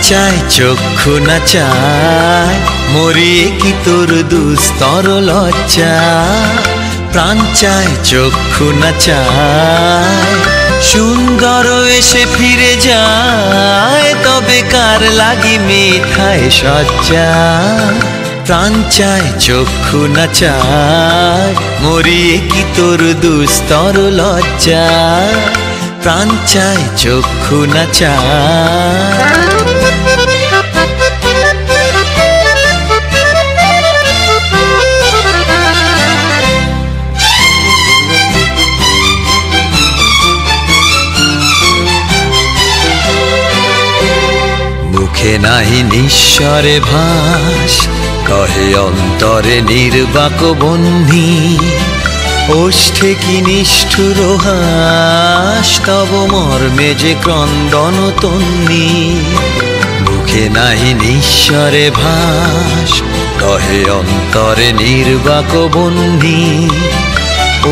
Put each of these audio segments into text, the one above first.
চায় চক্ষু না চায় মরিয়ে কি তোর দুস্তর লজ্জা। প্রাণ চায় চক্ষু না চায় সুন্দর এসে ফিরে যায়, তবে কার লাগি মিঠায় সজ্জা। প্রাণ চায় চক্ষু না চায় মরিয়ে কি তোর দুস্তর লজ্জা। প্রাণ চায় চক্ষু না চায়। মুখে নাহি নিঃস্বরে ভাস, কহে অন্তরে নির্বাক বহ্নি। ওষ্ঠে কি নিষ্ঠুর হাস, তব মর্মে যে ক্রন্দন তন্নি। মুখে নাহি নিঃস্বরে ভাস, কহে অন্তরে নির্বাক বহ্নি।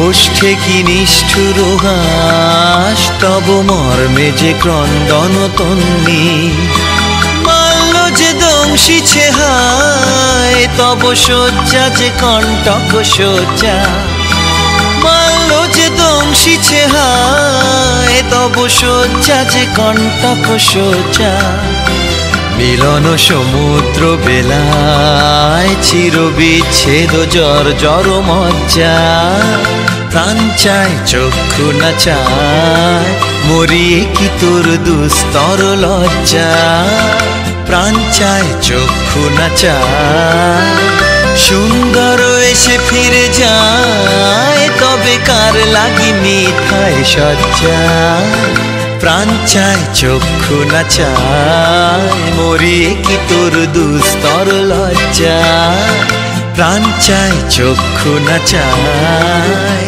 ওষ্ঠে কি নিষ্ঠুর হাস, তব মর্মে যে ক্রন্দন তন্নি। মাল্য যে দংশিছে হায়, তব শয্যা যে কণ্টক শয্যা। মাল্য যে দংশিছে হায়, তব শয্যা যে কণ্টক শয্যা। মিলন সমুদ্র বেলায় চির বিচ্ছেদ জর মজ্জা। প্রাণ চায় চক্ষু না চায় মরিয়ে কি তোর দুস্তর লজ্জা। প্রাণ চায় চক্ষু না চায় সুন্দর এসে ফিরে যায়, তবে কার লাগি মিঠায় সজ্জা। প্রাণ চায় চক্ষু না চায় মরিয়ে কি তোর দুস্তর লজ্জা। প্রাণ চায় চক্ষু না চায়।